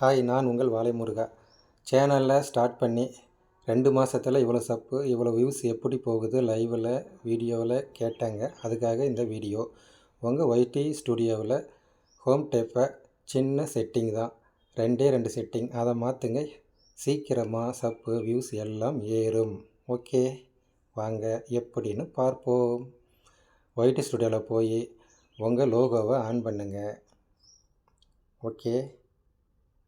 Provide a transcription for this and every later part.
Hi, நான் உங்கள் வாலை முருகா. சேனலில் ஸ்டார்ட் பண்ணி 2 மாதத்தில் இவ்வளோ இவ்வளோ வியூஸ் எப்படி போகுது லைவில் வீடியோவில் கேட்டாங்க. அதுக்காக இந்த வீடியோ. உங்கள் ஒய்டி ஸ்டுடியோவில் ஹோம் டேப்பை சின்ன செட்டிங் தான், 2 செட்டிங். அதை மாற்றுங்க, சீக்கிரமாக வியூஸ் எல்லாம் ஏறும். ஓகே, வாங்க எப்படின்னு பார்ப்போம். ஒய்டி ஸ்டுடியோவில் போய் உங்கள் லோகோவை ஆன் பண்ணுங்கள். ஓகே,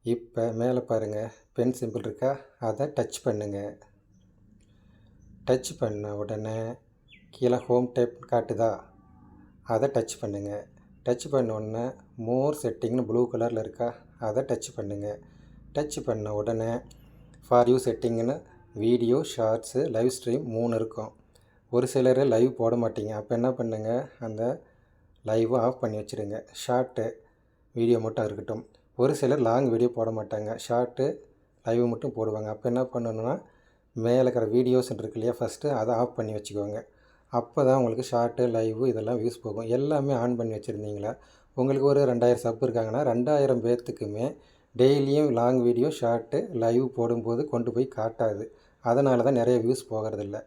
இப்போ மேலே பாருங்கள், பென் சிம்பிள் இருக்கா, அதை டச் பண்ணுங்கள். டச் பண்ண உடனே கீழே ஹோம் டேப் காட்டுதா, அதை டச் பண்ணுங்கள். டச் பண்ண உடனே மோர் செட்டிங்னு ப்ளூ கலரில் இருக்கா, அதை டச் பண்ணுங்கள். டச் பண்ண உடனே ஃபார் யூ செட்டிங்னு வீடியோ, ஷார்ட்ஸு, லைவ் ஸ்ட்ரீம் 3 இருக்கும். ஒரு சிலர் லைவ் போட மாட்டீங்க. அப்போ என்ன பண்ணுங்கள், அந்த லைவை ஆஃப் பண்ணி வச்சுருங்க. ஷார்ட்டு வீடியோ மட்டும் இருக்கட்டும். ஒரு சிலர் லாங் வீடியோ போட மாட்டாங்க, ஷார்ட்டு லைவ் மட்டும் போடுவாங்க. அப்போ என்ன பண்ணணுன்னா, மேலே இருக்கிற வீடியோஸ் இருக்கு இல்லையா, ஃபஸ்ட்டு அதை ஆஃப் பண்ணி வச்சுக்கோங்க. அப்போ தான் உங்களுக்கு ஷார்ட்டு, லைவு இதெல்லாம் வியூஸ் போகும். எல்லாமே ஆன் பண்ணி வச்சுருந்தீங்களா, உங்களுக்கு ஒரு 2000 இருக்காங்கன்னா 2000 பேர்த்துக்குமே டெய்லியும் லாங் வீடியோ, ஷார்ட்டு, லைவ் போடும்போது கொண்டு போய் காட்டாது. அதனால தான் நிறைய வியூஸ் போகிறதில்ல.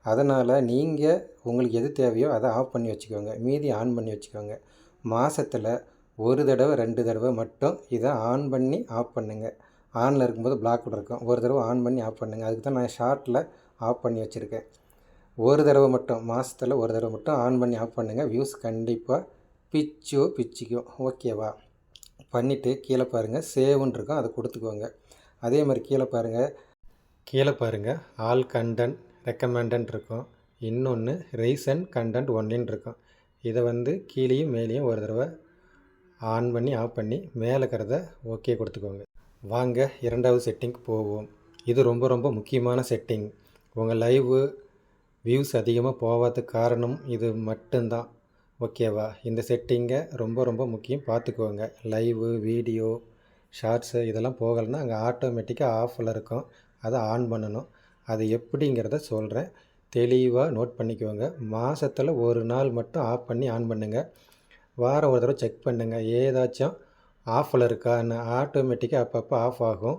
அதனால் நீங்கள் உங்களுக்கு எது தேவையோ அதை ஆஃப் பண்ணி வச்சுக்கோங்க, மீதி ஆன் பண்ணி வச்சுக்கோங்க. மாதத்தில் 1 தடவை 2 தடவை மட்டும் இதை ஆன் பண்ணி ஆஃப் பண்ணுங்கள். ஆனில் இருக்கும்போது பிளாக்கில் இருக்கும், ஒரு தடவை ஆன் பண்ணி ஆஃப் பண்ணுங்கள். அதுக்கு தான் நான் ஷார்ட்டில் ஆஃப் பண்ணி வச்சுருக்கேன். ஒரு தடவை மட்டும், மாதத்தில் ஒரு தடவை மட்டும் ஆன் பண்ணி ஆஃப் பண்ணுங்கள். வியூஸ் கண்டிப்பாக பிச்சுக்கும். ஓகேவா? பண்ணிவிட்டு கீழே பாருங்கள், சேவ்னு இருக்கும், அதை கொடுத்துக்கோங்க. அதே மாதிரி கீழே பாருங்கள் ஆல் கண்டென்ட் ரெக்கமெண்டன்ட் இருக்கும். இன்னொன்று ரீசன்ட் கண்டென்ட் ஒன்லின்னு இருக்கும். இதை கீழேயும் மேலேயும் ஒரு தடவை ஆன் பண்ணி ஆஃப் பண்ணி மேலே இருக்கிறத ஓகே கொடுத்துக்கோங்க. வாங்க 2வது செட்டிங்க்கு போவோம். இது ரொம்ப முக்கியமான செட்டிங். உங்கள் லைவு வியூஸ் அதிகமாக போகாததுக்கு காரணம் இது மட்டும்தான். ஓகேவா? இந்த செட்டிங்கை ரொம்ப முக்கியம், பார்த்துக்கோங்க. லைவு, வீடியோ, ஷார்ட்ஸு இதெல்லாம் போகலைன்னா அங்கே ஆட்டோமேட்டிக்காக ஆஃபில் இருக்கும், அதை ஆன் பண்ணணும். அது எப்படிங்கிறத சொல்கிறேன், தெளிவாக நோட் பண்ணிக்கோங்க. மாதத்தில் ஒரு நாள் மட்டும் ஆஃப் பண்ணி ஆன் பண்ணுங்கள். வாரம் ஒரு தடவை செக் பண்ணுங்கள், ஏதாச்சும் ஆஃபில் இருக்கான்னு. ஆட்டோமேட்டிக்காக அப்பப்போ ஆஃப் ஆகும்.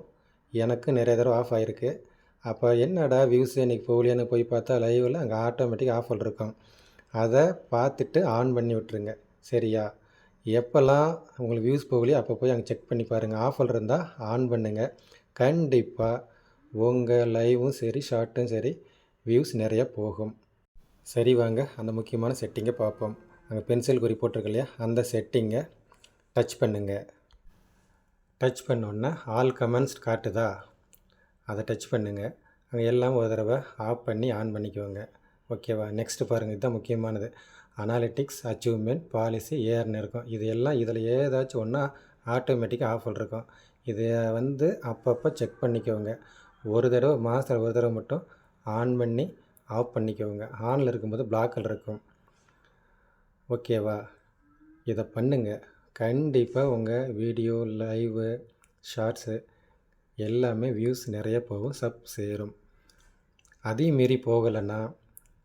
எனக்கு நிறைய தடவை ஆஃப் ஆகிருக்கு. அப்போ என்னடா வியூஸ் இன்றைக்கி போகலையான்னு போய் பார்த்தா லைவில் அங்கே ஆட்டோமேட்டிக்காக ஆஃபில் இருக்கும். அதை பார்த்துட்டு ஆன் பண்ணி விட்டுருங்க. சரியா? எப்போல்லாம் உங்களுக்கு வியூஸ் போகலையோ அப்போ போய் அங்கே செக் பண்ணி பாருங்கள். ஆஃபில் இருந்தால் ஆன் பண்ணுங்கள். கண்டிப்பாக உங்கள் லைவும் சரி, ஷார்ட்டும் சரி, வியூஸ் நிறைய போகும். சரி, வாங்க அந்த முக்கியமான செட்டிங்கை பார்ப்போம். அங்கே பென்சில் குறி போட்டிருக்கு இல்லையா, அந்த செட்டிங்கை டச் பண்ணுங்கள். டச் பண்ணோன்னா ஆல் கமெண்ட்ஸ் காட்டுதா, அதை டச் பண்ணுங்கள். அங்கே எல்லாம் ஒரு தடவை ஆஃப் பண்ணி ஆன் பண்ணிக்குவோங்க. ஓகேவா? நெக்ஸ்ட்டு பாருங்கள், இதுதான் முக்கியமானது. அனாலிட்டிக்ஸ், அச்சீவ்மெண்ட், பாலிசி, ஏர்னு இருக்கும். இதில் ஏதாச்சும் ஒன்றா ஆட்டோமேட்டிக்காக ஆஃபில் இருக்கும். இதை அப்பப்போ செக் பண்ணிக்கோங்க. ஒரு தடவை, மாதத்தில் ஒரு தடவை மட்டும் ஆன் பண்ணி ஆஃப் பண்ணிக்கோங்க. ஆனில் இருக்கும்போது பிளாக்கில் இருக்கும். ஓகேவா? இதை பண்ணுங்கள். கண்டிப்பாக உங்கள் வீடியோ, லைவு, ஷார்ட்ஸு எல்லாமே வியூஸ் நிறைய போகும், சேரும். அதையும் மீறி போகலைன்னா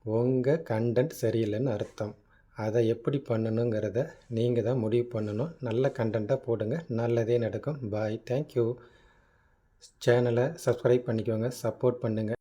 உங்கள் கண்டென்ட் சரியில்லைன்னு அர்த்தம். அதை எப்படி பண்ணணுங்கிறத நீங்கள் தான் முடிவு பண்ணணும். நல்ல கண்டென்ட்டாக போடுங்க, நல்லதே நடக்கும். பாய், தேங்க்யூ. சேனலை சப்ஸ்கிரைப் பண்ணிக்கோங்க, சப்போர்ட் பண்ணுங்கள்.